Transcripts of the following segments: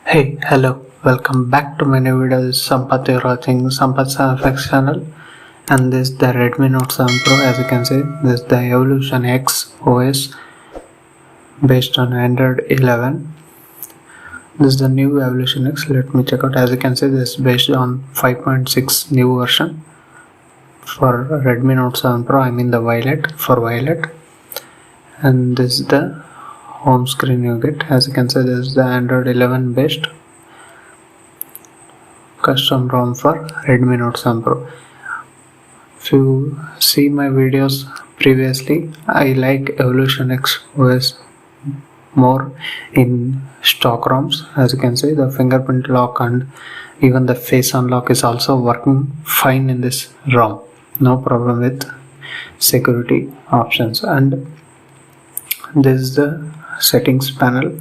Hey, hello, welcome back to my new video. This is Sampath. You're watching Sampath's FX channel, and this is the Redmi Note 7 Pro. As you can see, this is the Evolution X OS based on Android 11. This is the new Evolution X. Let me check out. As you can see, this is based on 5.6 new version for Redmi Note 7 Pro. I mean the Violet for Violet, and this is the home screen you get. As you can see, this is the Android 11 based custom ROM for Redmi Note 7 Pro. If you see my videos previously, I like Evolution X OS more in stock ROMs. As you can see, the fingerprint lock and even the face unlock is also working fine in this ROM. No problem with security options. And this is the settings panel,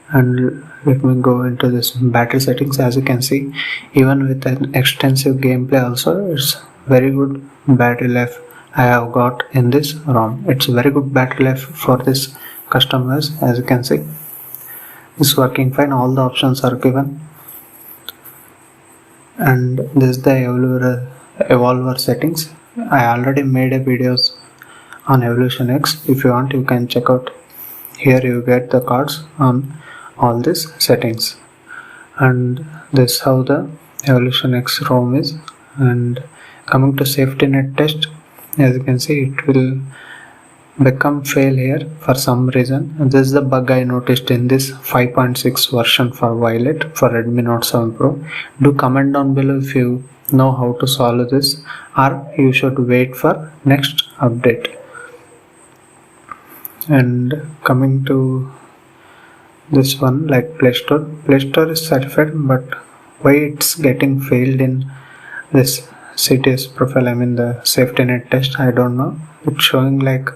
and let me go into this battery settings. As you can see, even with an extensive gameplay also, it's very good battery life I have got in this ROM. It's very good battery life for this customers. As you can see, it's working fine. All the options are given, and this is the evolver settings. I already made a videos on Evolution X. If you want, you can check out. Here you get the cards on all these settings, and this is how the Evolution X ROM is. And coming to safety net test, as you can see, it will become fail here for some reason. And this is the bug I noticed in this 5.6 version for Violet for Redmi Note 7 Pro. Do comment down below if you know how to solve this, or you should wait for next update. And coming to this one, like Play Store is certified, but why it's getting failed in this CTS profile, I mean the safety net test, I don't know. It's showing like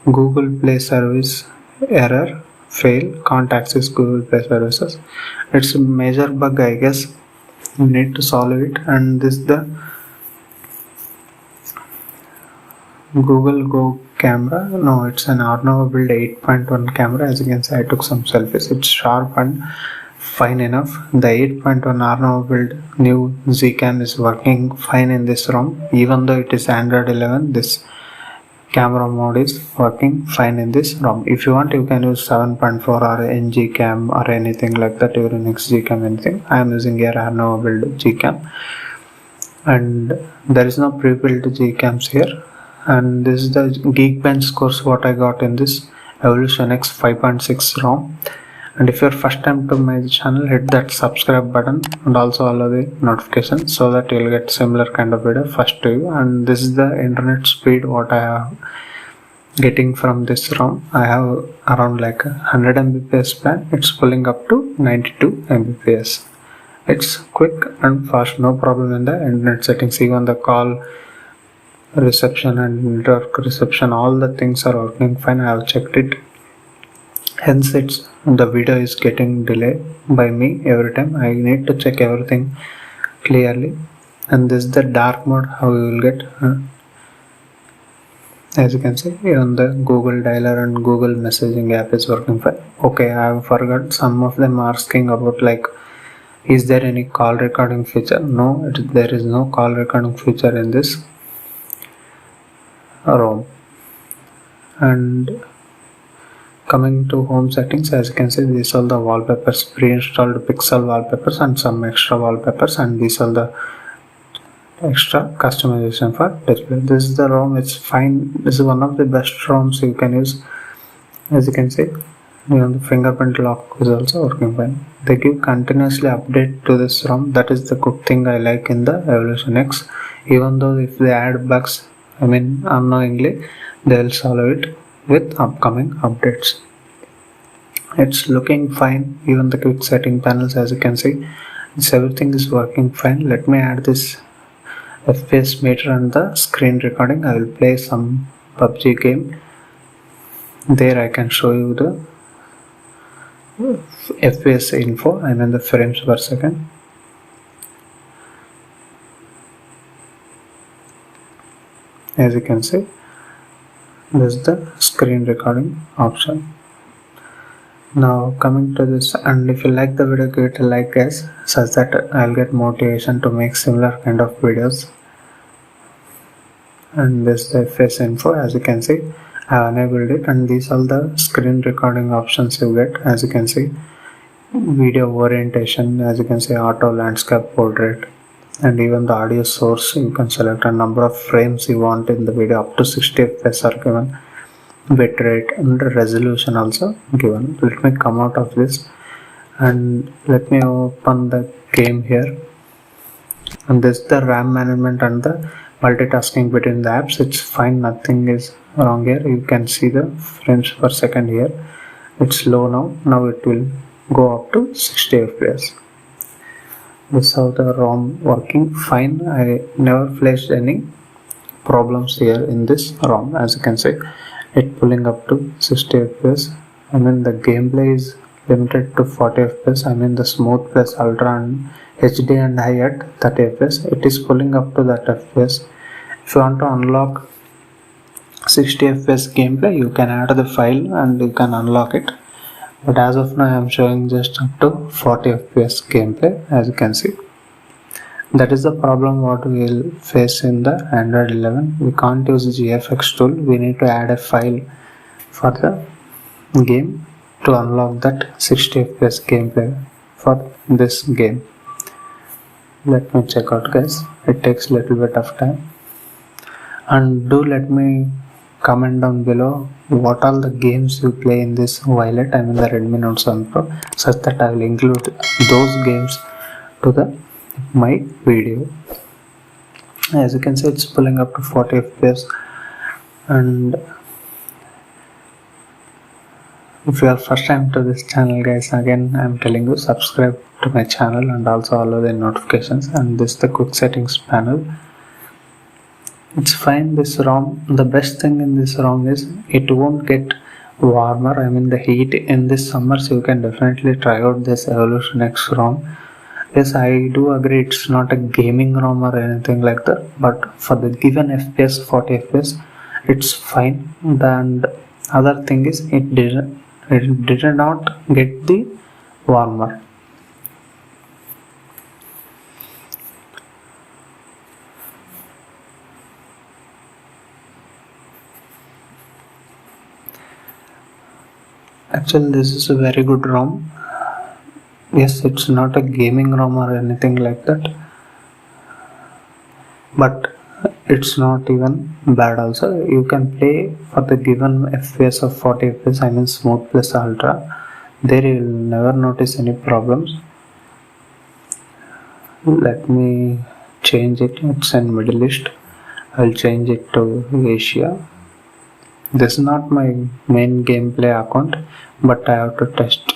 Google Play service error, fail, can't access Google Play services. It's a major bug, I guess. You need to solve it. And this is the Google Go camera. No, it's an Arnovo build 8.1 camera. As you can see, I took some selfies. It's sharp and fine enough. The 8.1 Arnovo build new Zcam is working fine in this ROM. Even though it is Android 11, this camera mode is working fine in this ROM. If you want, you can use 7.4 or NGCam or anything like that, your next Gcam anything. I am using here Arnovo build Gcam, and there is no pre-built Gcams here. And this is the Geekbench scores what I got in this Evolution X 5.6 ROM. And if you're first time to my channel, hit that subscribe button and also allow the notifications so that you'll get similar kind of video first to you. And this is the internet speed what I have getting from this ROM. I have around like 100 Mbps plan. It's pulling up to 92 Mbps. It's quick and fast, no problem in the internet settings. Even the call reception and network reception, all the things are working fine. I have checked it, hence the video is getting delayed by me every time. I need to check everything clearly. And this is the dark mode, how you will get. As you can see, even the Google Dialer and Google Messaging app is working fine. Okay, I have forgot, some of them are asking about like, is there any call recording feature? No, there is no call recording feature in this ROM. And coming to home settings, as you can see, these are the wallpapers, pre-installed pixel wallpapers and some extra wallpapers, and these are the extra customization for display. This is the ROM, it's fine. This is one of the best ROMs you can use. As you can see, even the fingerprint lock is also working fine. They give continuously update to this ROM. That is the good thing I like in the Evolution X. Even though if they add bugs, I mean unknowingly, they will solve it with upcoming updates. It's looking fine. Even the quick setting panels, as you can see, everything is working fine. Let me add this FPS meter and the screen recording. I will play some PUBG game. There I can show you the FPS info, I mean the frames per second. As you can see, this is the screen recording option. Now coming to this, and if you like the video, give it a like guys, such that I'll get motivation to make similar kind of videos. And this is the FPS info. As you can see, I have enabled it, and these are the screen recording options you get. As you can see, video orientation, as you can see, auto, landscape, portrait, and even the audio source. You can select a number of frames you want in the video. Up to 60 FPS are given. Bitrate and resolution also given. Let me come out of this and let me open the game here. And this is the RAM management and the multitasking between the apps. It's fine, nothing is wrong here. You can see the frames per second here. It's low now. Now it will go up to 60 FPS. This is how the ROM working fine. I never faced any problems here in this ROM. As you can see, it pulling up to 60 FPS. I mean the gameplay is limited to 40 FPS. I mean the smooth plus ultra and HD and high at 30 FPS. It is pulling up to that FPS. If you want to unlock 60 FPS gameplay, you can add the file and you can unlock it. But as of now I am showing just up to 40 FPS gameplay. As you can see, that is the problem what we will face in the Android 11. We can't use GFX tool. We need to add a file for the game to unlock that 60 FPS gameplay for this game. Let me check out guys. It takes a little bit of time. And do let me comment down below what all the games you play in this Violet, I mean the Redmi Note 7 Pro, such that I will include those games to my video. As you can see, it's pulling up to 40 FPS. And if you are first time to this channel guys, again I am telling you, subscribe to my channel and also allow the notifications. And this is the quick settings panel. It's fine, this ROM. The best thing in this ROM is it won't get warmer. I mean the heat in this summer, so you can definitely try out this Evolution X ROM. Yes, I do agree it's not a gaming ROM or anything like that, but for the given FPS, 40 FPS, it's fine. And other thing is it did not get the warmer. Actually, this is a very good ROM. Yes, it's not a gaming ROM or anything like that, but it's not even bad also. You can play for the given FPS of 40 FPS, I mean smooth plus ultra. There you will never notice any problems. Let me change it. It's in Middle East. I'll change it to Asia. This is not my main gameplay account, but I have to test.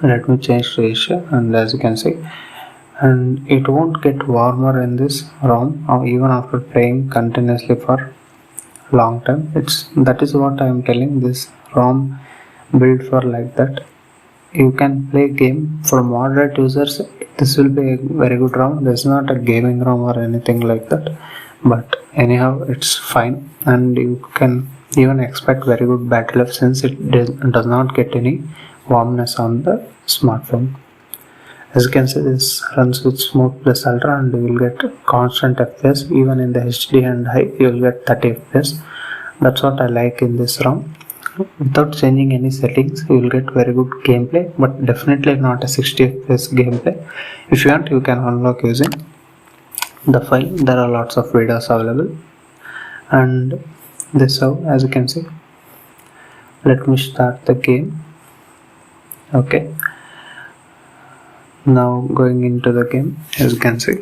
Let me change to Asia, and as you can see, and it won't get warmer in this ROM even after playing continuously for long time. That is what I am telling, this ROM built for like that. You can play game for moderate users. This will be a very good ROM. This is not a gaming ROM or anything like that, but anyhow it's fine, and you can even expect very good battery life since it does not get any warmness on the smartphone. As you can see, this runs with smooth plus ultra, and you will get constant FPS. Even in the HD and high, you will get 30 FPS. That's what I like in this ROM. Without changing any settings, you will get very good gameplay, but definitely not a 60 FPS gameplay. If you want, you can unlock using the file. There are lots of videos available, and this how, as you can see. Let me start the game. Okay, now going into the game, as you can see,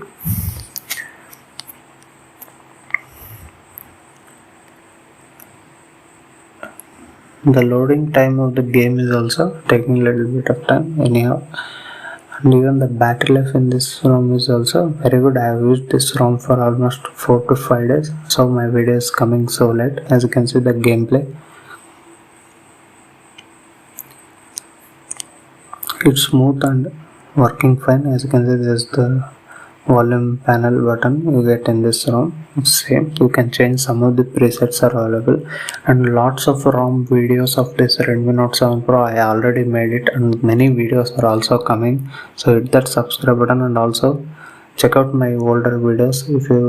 the loading time of the game is also taking a little bit of time anyhow, and even the battery life in this ROM is also very good. I have used this ROM for almost 4 to 5 days, so my video is coming so late. As you can see, the gameplay, it's smooth and working fine. As you can see, there's the volume panel button you get in this ROM. Same, you can change some of the presets are available, and lots of ROM videos of this Redmi Note 7 Pro. I already made it, and many videos are also coming, so hit that subscribe button and also check out my older videos. If you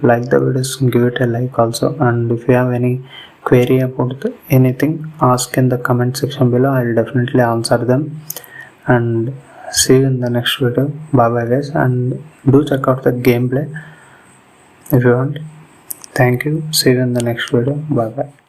like the videos, give it a like also, and if you have any query about anything, ask in the comment section below. I'll definitely answer them, and see you in the next video. Bye bye guys, and do check out the gameplay if you want. Thank you. See you in the next video. Bye bye.